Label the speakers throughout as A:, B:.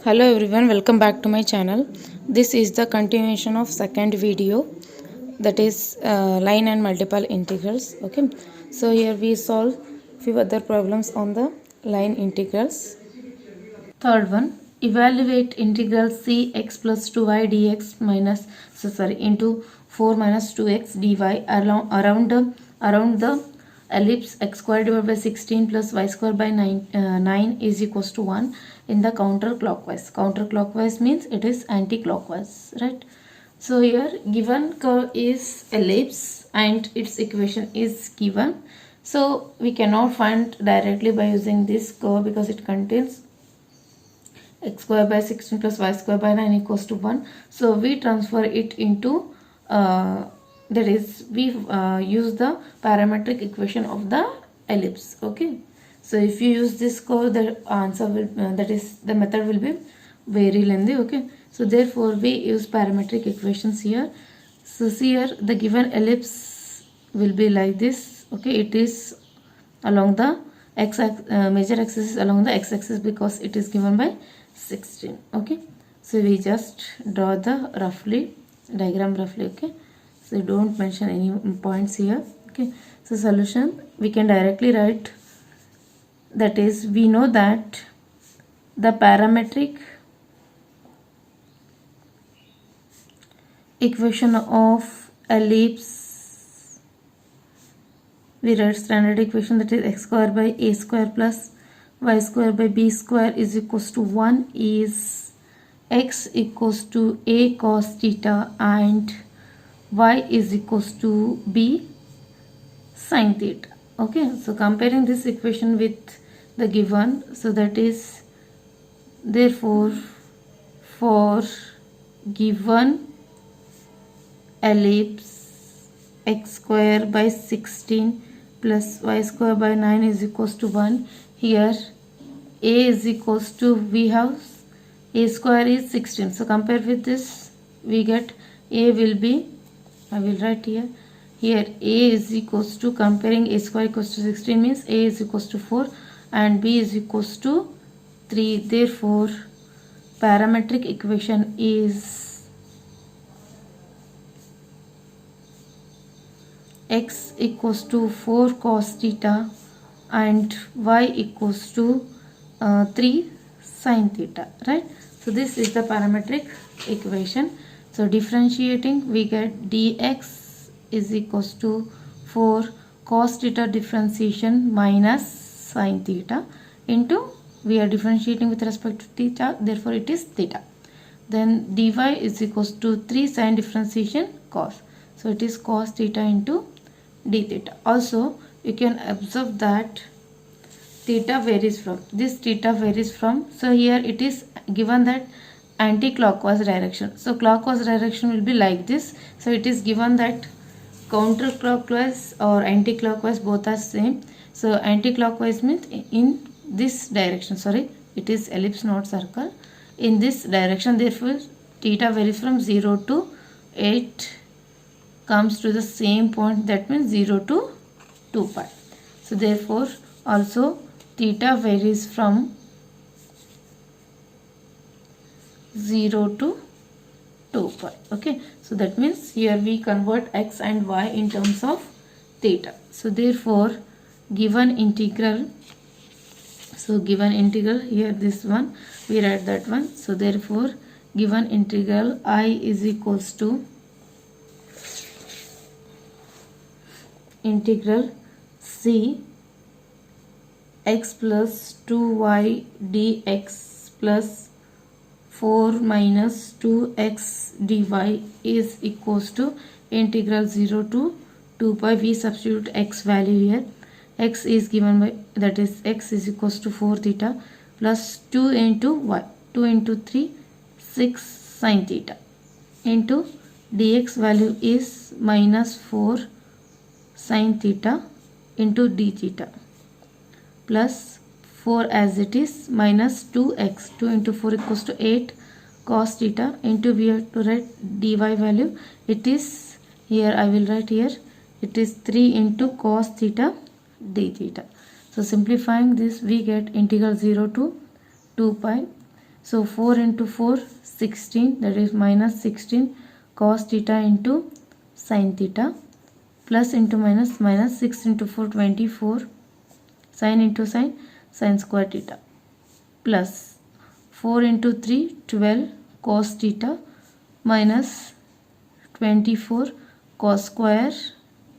A: Hello everyone, welcome back to my channel. This is the continuation of second video, that is line and multiple integrals. Okay, so here we solve few other problems on the line integrals. Third one, evaluate integral c x plus 2y dx minus into 4 minus 2x dy around the ellipse x square divided by 16 plus y square by 9 is equals to 1 in the counterclockwise. Counterclockwise means it is anti-clockwise, right? So here given curve is ellipse and its equation is given. So we cannot find directly by using this curve because it contains x square by 16 plus y square by 9 equals to 1. So we transfer it into that is we use the parametric equation of the ellipse. Okay, so if you use this curve, the answer will that is the method will be very lengthy. Okay, so therefore we use parametric equations here. So see here the given ellipse will be like this. Okay, it is along the major axis is along the x-axis because it is given by 16. Okay, so we just draw the diagram roughly. Okay, so don't mention any points here. Okay, so solution we can directly write, that is we know that the parametric equation of ellipse, we write standard equation, that is x square by a square plus y square by b square is equals to 1 is x equals to a cos theta and y is equals to b sin theta. Okay, so comparing this equation with the given, so that is therefore for given ellipse x square by 16 plus y square by 9 is equals to 1, here a is equals to, we have a square is 16, so compare with this we get a will be, I will write here a is equals to, comparing a square equals to 16 means a is equals to 4 and b is equals to 3. Therefore parametric equation is x equals to 4 cos theta and y equals to 3 sin theta, right? So this is the parametric equation. So differentiating we get dx is equals to 4 cos theta differentiation minus sin theta into, we are differentiating with respect to theta, therefore it is theta. Then dy is equals to 3 sin differentiation cos, so it is cos theta into d theta. Also you can observe that theta varies from, so here it is given that anti-clockwise direction, so clockwise direction will be like this. So it is given that counterclockwise or anti-clockwise both are same. So anti-clockwise means in this direction, sorry, it is ellipse not circle, in this direction, therefore theta varies from 0 to 8 comes to the same point, that means 0 to 2 pi. So therefore also theta varies from 0 to 2 pi. Okay, so that means here we convert x and y in terms of theta. So therefore given integral, so given integral here, this one we write that one. So therefore given integral I is equals to integral c x plus 2y dx plus 4 minus 2x dy is equals to integral 0 to 2 pi. We substitute x value here. X is given by, that is x is equals to 4 theta plus 2 into y, 2 into 3 6 sin theta into dx value is minus 4 sin theta into d theta plus 4 as it is minus 2x, 2 into 4 equals to 8 cos theta into, we have to write dy value, it is here I will write here, it is 3 into cos theta d theta. So simplifying this, we get integral 0 to 2 pi. So 4 into 4, 16, that is minus 16 cos theta into sin theta, plus into minus, minus 6 into 4, 24, sin into sin, sin square theta, plus 4 into 3, 12 cos theta, minus 24 cos square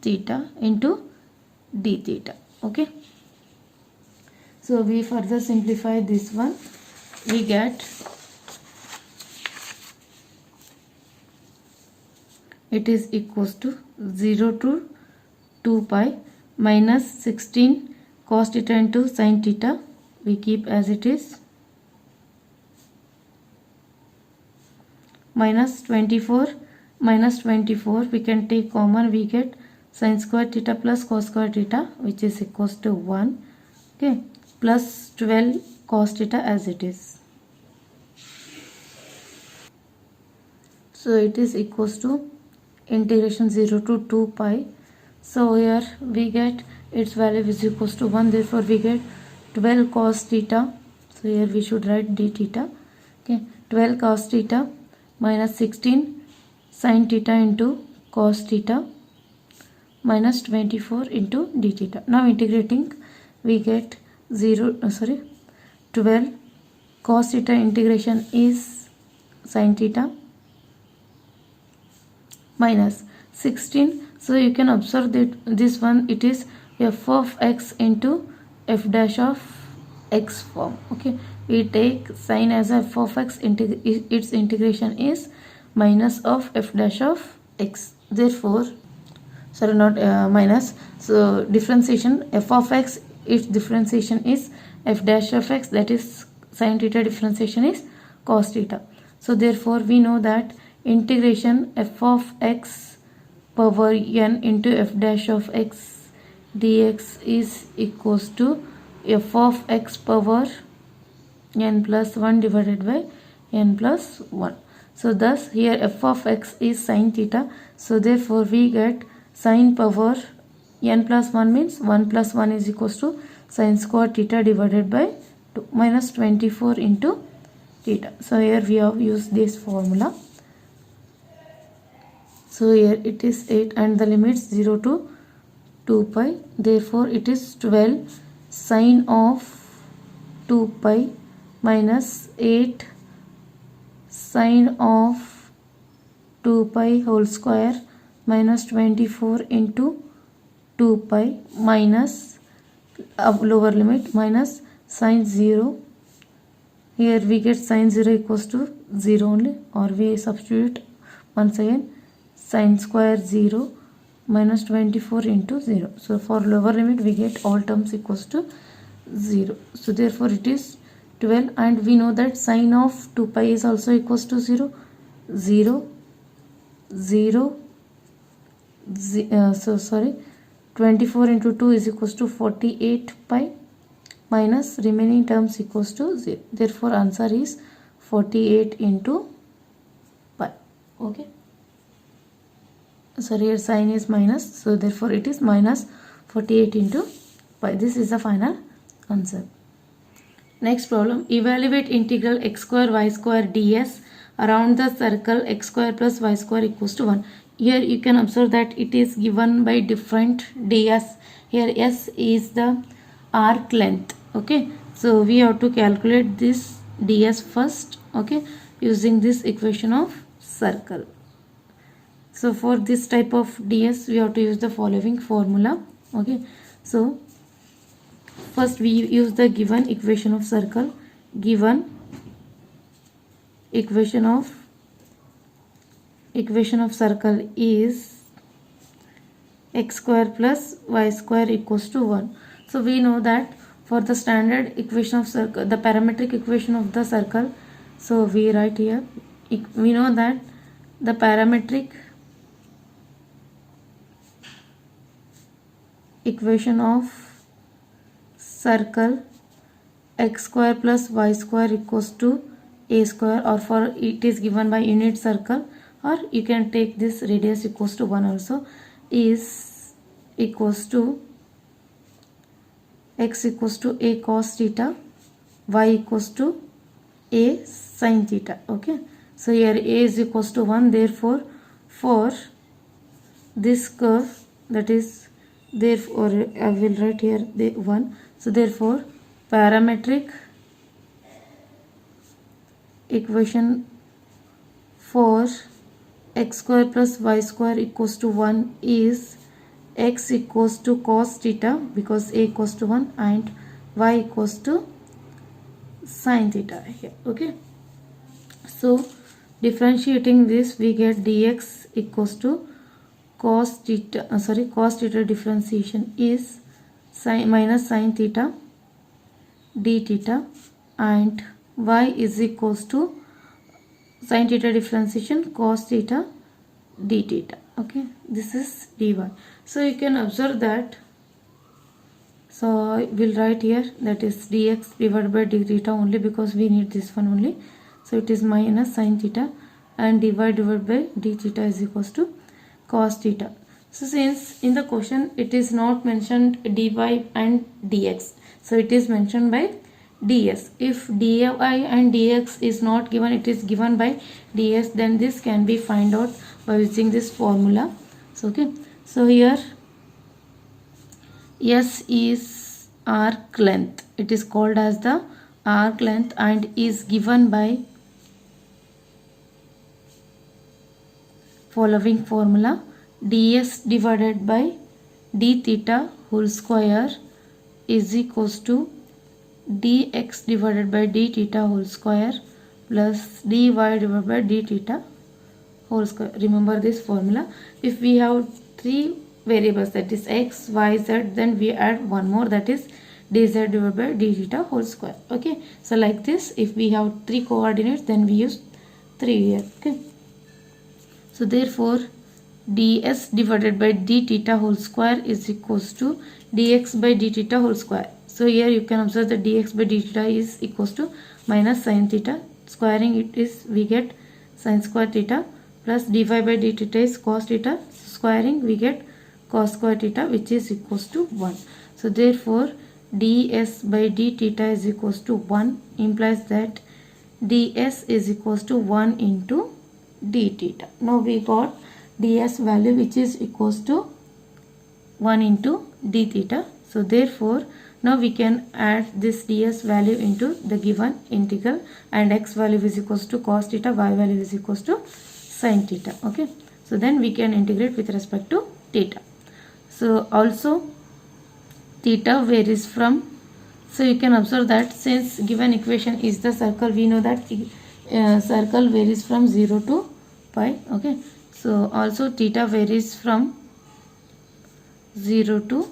A: theta into d theta. Okay. So we further simplify this one. We get it is equals to 0 to 2 pi minus 16 cos theta into sin theta. We keep as it is, minus 24 we can take common, we get sin square theta plus cos square theta, which is equals to 1. Okay, plus 12 cos theta as it is. So it is equals to integration 0 to 2 pi. So here we get its value is equals to 1. Therefore we get 12 cos theta. So here we should write d theta. Okay, 12 cos theta minus 16 sin theta into cos theta minus 24 into d theta. Now integrating, we get 12 cos theta integration is sin theta minus 16. So you can observe that this one, it is f of x into f dash of x form. Okay, we take sin as f of x, its integration is minus of f dash of x. Therefore, sorry, not minus, so differentiation f of x, its differentiation is f dash of x, that is sin theta differentiation is cos theta. So therefore we know that integration f of x power n into f dash of x dx is equals to f of x power n plus 1 divided by n plus 1. So thus here f of x is sin theta. So therefore we get sin power n plus 1 means 1 plus 1 is equals to sin square theta divided by 2 minus 24 into theta. So here we have used this formula. So here it is 8 and the limits 0 to 2 pi. Therefore it is 12 sine of 2 pi minus 8 sine of 2 pi whole square minus 24 into 2 pi minus lower limit minus sine 0. Here we get sine 0 equals to 0 only, or we substitute once again sin square 0 minus 24 into 0. So for lower limit we get all terms equals to 0. So therefore it is 12, and we know that sine of 2 pi is also equals to 0. 0 0 24 into 2 is equals to 48 pi minus remaining terms equals to 0. Therefore answer is 48 into pi. Okay, so here sign is minus, so therefore it is minus 48 into pi. This is the final answer. Next problem, evaluate integral x square y square ds around the circle x square plus y square equals to 1. Here you can observe that it is given by different ds. Here s is the arc length. Okay, so we have to calculate this ds first. Okay, using this equation of circle. So for this type of ds we have to use the following formula. Okay, so first we use the given equation of circle. Given equation of circle is x square plus y square equals to 1. So we know that for the standard equation of circle, the parametric equation of the circle, so we write here, we know that the parametric equation of circle x square plus y square equals to a square, or for it is given by unit circle, or you can take this radius equals to 1 also, is equals to x equals to a cos theta, y equals to a sin theta. Okay, so here a is equals to 1, therefore for this curve, that is, therefore I will write here the 1. So therefore parametric equation for x square plus y square equals to 1 is x equals to cos theta, because a equals to 1, and y equals to sin theta here. Okay, so differentiating this, we get dx equals to cos theta, cos theta differentiation is sin minus sin theta d theta, and y is equals to sin theta differentiation cos theta d theta. Okay, this is dy. So you can observe that, so I will write here, that is dx divided by d theta only, because we need this one only. So it is minus sin theta, and dy divided by d theta is equals to cos theta. So since in the question it is not mentioned dy and dx, so it is mentioned by ds. If dy and dx is not given, it is given by ds, then this can be find out by using this formula. So okay, so here S is arc length, it is called as the arc length, and is given by following formula: ds divided by d theta whole square is equals to dx divided by d theta whole square plus dy divided by d theta whole square. Remember this formula. If we have three variables, that is x, y, z, then we add one more, that is dz divided by d theta whole square. Okay, so like this, if we have three coordinates, then we use 3 here. Okay, so therefore ds divided by d theta whole square is equals to dx by d theta whole square. So here you can observe that dx by d theta is equals to minus sin theta, squaring it is, we get sin square theta, plus dy by d theta is cos theta, squaring we get cos square theta, which is equals to 1. So therefore ds by d theta is equals to 1, implies that ds is equals to 1 into d theta. Now we got ds value, which is equals to 1 into d theta. So therefore now we can add this ds value into the given integral, and x value is equals to cos theta, y value is equals to sin theta. Okay, so then we can integrate with respect to theta. So also theta varies from, so you can observe that since given equation is the circle, we know that circle varies from 0 to pi. Okay, so also theta varies from 0 to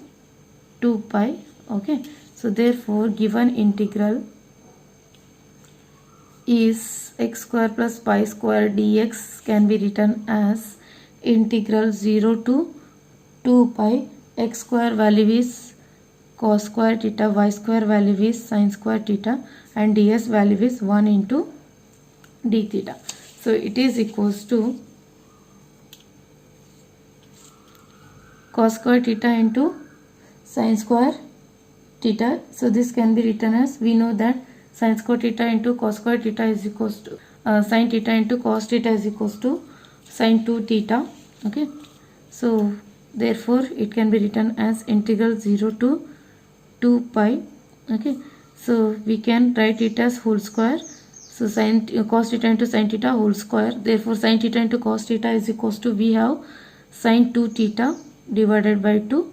A: 2 pi. Okay, so therefore given integral is x square plus pi square dx can be written as integral 0 to 2 pi, x square value is cos square theta, y square value is sin square theta, and ds value is 1 into d theta. So it is equals to cos square theta into sin square theta. So this can be written as, we know that sin square theta into cos square theta is equals to sin theta into cos theta is equals to sin 2 theta. Okay, so therefore it can be written as integral 0 to 2 pi. Okay, so we can write it as whole square. So sin cos theta into sin theta whole square. Therefore sin theta into cos theta is equals to, we have sin 2 theta divided by 2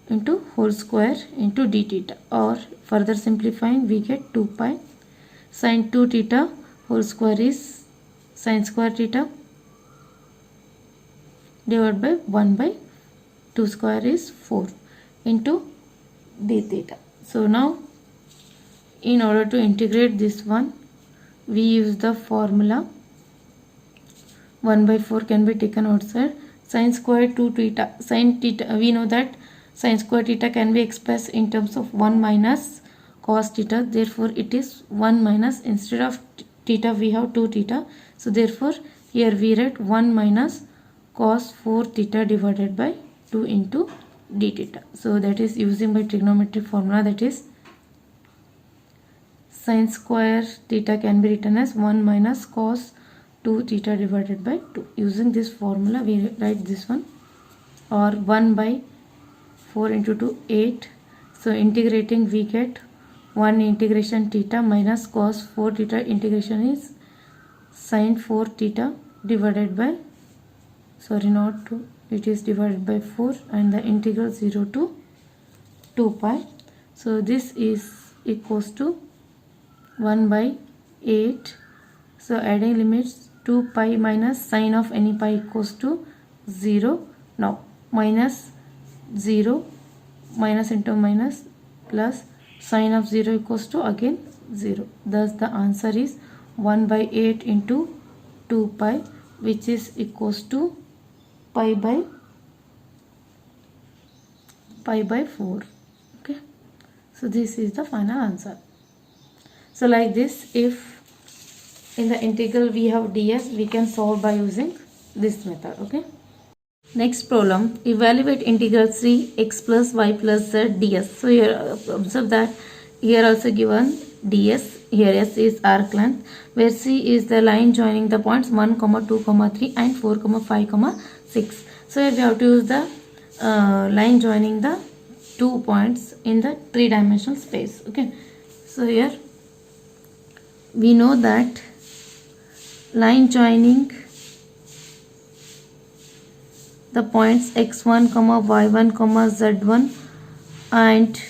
A: into whole square into d theta, or further simplifying we get 2 pi. Sin 2 theta whole square is sin square theta divided by 1 by 2 square is 4 into d theta. So now in order to integrate this one, we use the formula 1 by 4 can be taken outside. Sin square 2 theta, sin theta, we know that sin square theta can be expressed in terms of 1 minus cos theta. Therefore it is 1 minus, instead of theta we have 2 theta. So therefore here we write 1 minus cos 4 theta divided by 2 into d theta. So that is using by trigonometric formula, that is sin square theta can be written as 1 minus cos 2 theta divided by 2. Using this formula we write this one, or 1 by 4 into 2 8. So integrating we get 1 integration theta minus cos 4 theta integration is sin 4 theta divided by, sorry not 2, it is divided by 4, and the integral 0 to 2 pi. So this is equals to 1 by 8. So adding limits, 2 pi minus sine of any pi equals to 0. Now minus 0, minus into minus, plus sine of 0 equals to again 0. Thus the answer is 1 by 8 into 2 pi, which is equals to pi by 4. Okay, so this is the final answer. So like this, if in the integral we have ds, we can solve by using this method. Okay, next problem, evaluate integral 3x plus y plus z ds. So here observe that here also given ds, here s is arc length, where c is the line joining the points 1, 2, 3 and 4, 5, 6. So here we have to use the line joining the 2 points in the 3-dimensional space. Okay, so here we know that line joining the points x1, y1, z1 and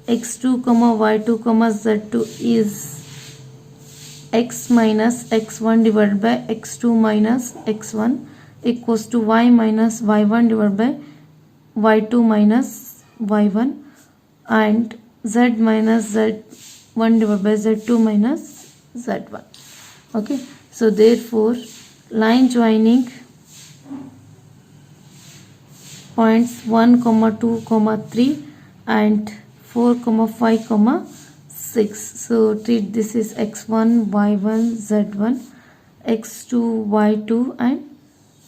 A: x2, y2, z2 is x minus x1 divided by x2 minus x1 equals to y minus y1 divided by y2 minus y1 and z minus z1 divided by z2 minus z1. Okay, so therefore line joining points 1, 2, 3 and 4, 5, 6. So treat this is x1, y1, z1, x2, y2 and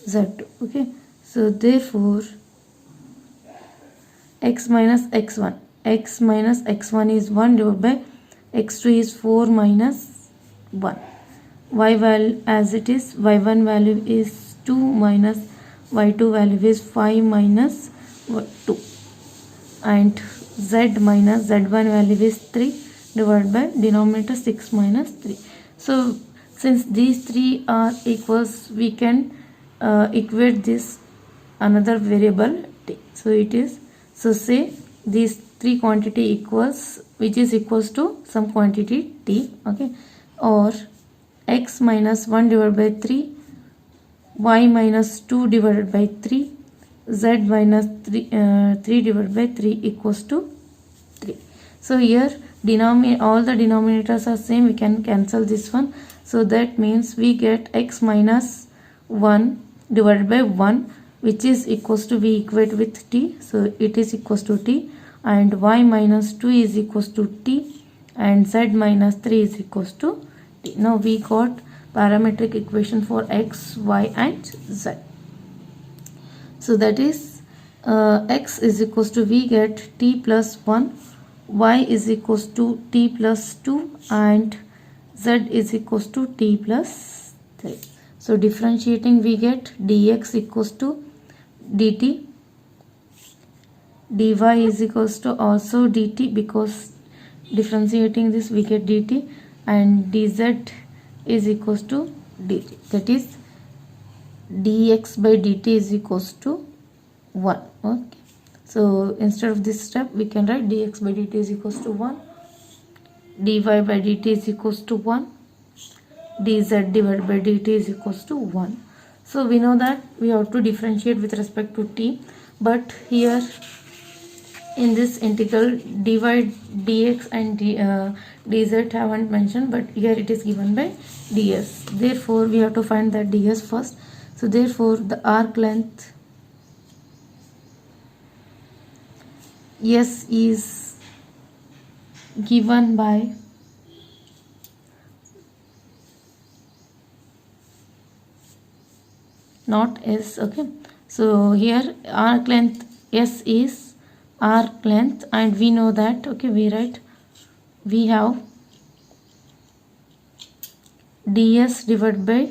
A: z2. Okay, so therefore x minus x1 is 1 divided by x2 is 4 minus 1. Y value as it is, y1 value is 2 minus y2 value is 5 minus 2 and z minus z1 value is 3 divided by denominator 6 minus 3. So since these three are equals, we can equate this another variable t. So it is, so say these three quantity equals, which is equals to some quantity t. Okay, or x minus 1 divided by 3, y minus 2 divided by 3, z minus 3 divided by 3 equals to 3. So here all the denominators are same, we can cancel this one. So that means we get x minus 1 divided by 1, which is equals to, we equate with t, so it is equals to t, and y minus 2 is equals to t and z minus 3 is equals to t. Now we got parametric equation for x, y and z. So that is x is equals to, we get t plus 1, y is equals to t plus 2 and z is equals to t plus 3. So differentiating we get dx equals to dt, dy is equals to also dt, because differentiating this we get dt, and dz is equals to dt, that is dx by dt is equals to 1. Okay, so instead of this step we can write dx by dt is equals to 1, dy by dt is equals to 1, dz divided by dt is equals to 1. So we know that we have to differentiate with respect to t, but here in this integral dy dx and dz haven't mentioned, but here it is given by ds. Therefore we have to find that ds first. So therefore the arc length s is given by not s. Okay, so here arc length s is arc length, and we know that, okay, we have ds divided by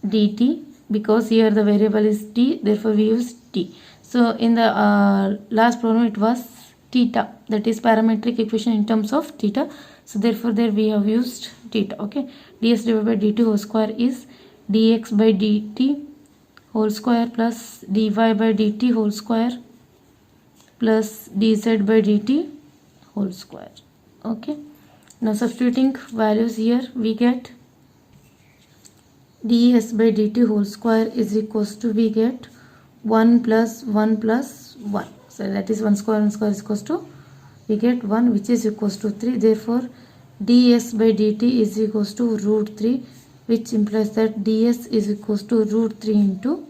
A: dt, because here the variable is t, therefore we use t. So in the last problem it was theta, that is parametric equation in terms of theta, so therefore there we have used theta. Okay, ds divided by dt whole square is dx by dt whole square plus dy by dt whole square plus dz by dt whole square. Okay, now substituting values here, we get ds by dt whole square is equals to, we get 1 plus 1 plus 1, so that is 1 square is equals to, we get 1, which is equals to 3. Therefore ds by dt is equals to root 3, which implies that ds is equals to root 3 into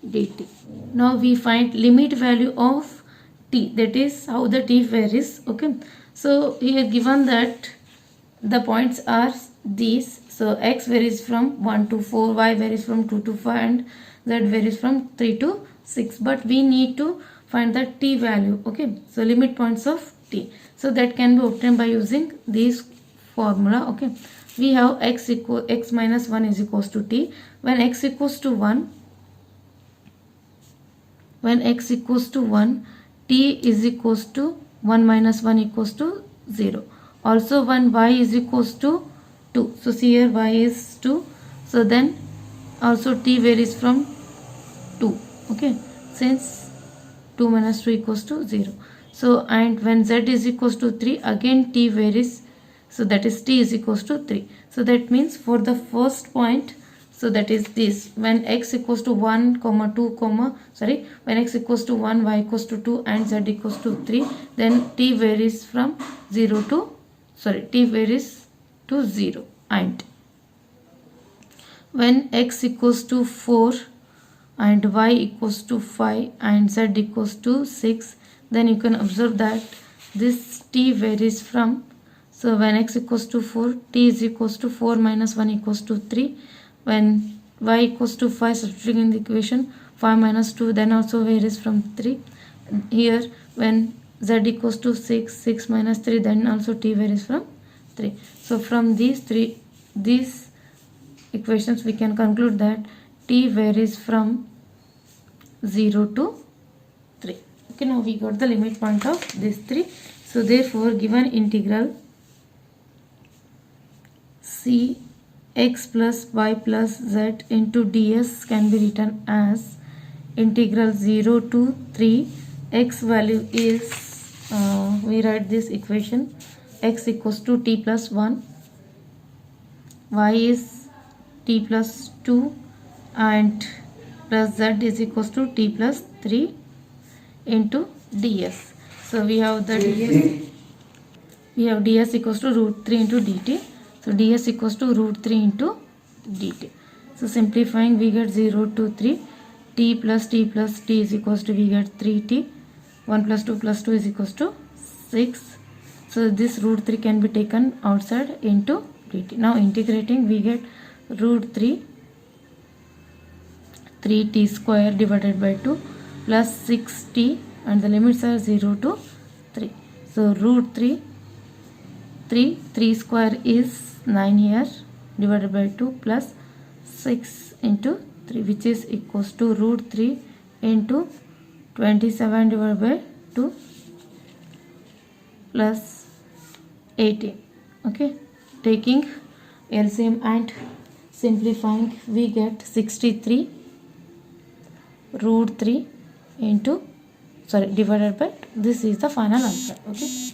A: dt. Now we find limit value of t, that is how the t varies. Okay, so here given that the points are these, so x varies from 1 to 4, y varies from 2 to 5, and z varies from 3 to 6, but we need to find the t value. Okay, so limit points of t, so that can be obtained by using this formula. Okay, we have x minus 1 is equals to t. When x equals to 1, t is equals to 1 minus 1 equals to 0. Also when y is equals to 2, so see here y is 2, so then also t varies from 2. Okay, since 2 minus 2 equals to 0. So and when z is equals to 3, again t varies, so that is t is equals to 3. So that means for the first point, so that is this, when x equals to 1 comma 2 comma when x equals to 1, y equals to 2, and z equals to 3, then t varies from 0 to t varies to 0. And when x equals to 4 and y equals to 5 and z equals to 6, then you can observe that this t varies from, so when x equals to 4, t is equals to 4 minus 1 equals to 3. When y equals to 5, substituting in the equation, 5 minus 2 then also varies from 3. Here when z equals to 6 minus 3, then also t varies from 3. So from these equations we can conclude that t varies from 0 to 3. Okay, now we got the limit point of these 3. So therefore given integral c x plus y plus z into ds can be written as integral 0 to 3. X value is, we write this equation, x equals to t plus 1, y is t plus 2, and plus z is equals to t plus 3 into ds. So we have the ds equals to root 3 into dt. So ds equals to root 3 into dt. So simplifying, we get 0 to 3, t plus t is equals to, we get 3t, 1 plus 2 is equals to 6. So this root 3 can be taken outside into dt. Now integrating, we get root 3t square divided by 2 plus 6t, and the limits are 0 to 3. So root 3 square is 9 here divided by 2 plus 6 into 3, which is equals to root 3 into 27 divided by 2 plus 18. Okay, taking LCM and simplifying, we get 63 root 3 into divided by 2. This is the final answer. Okay.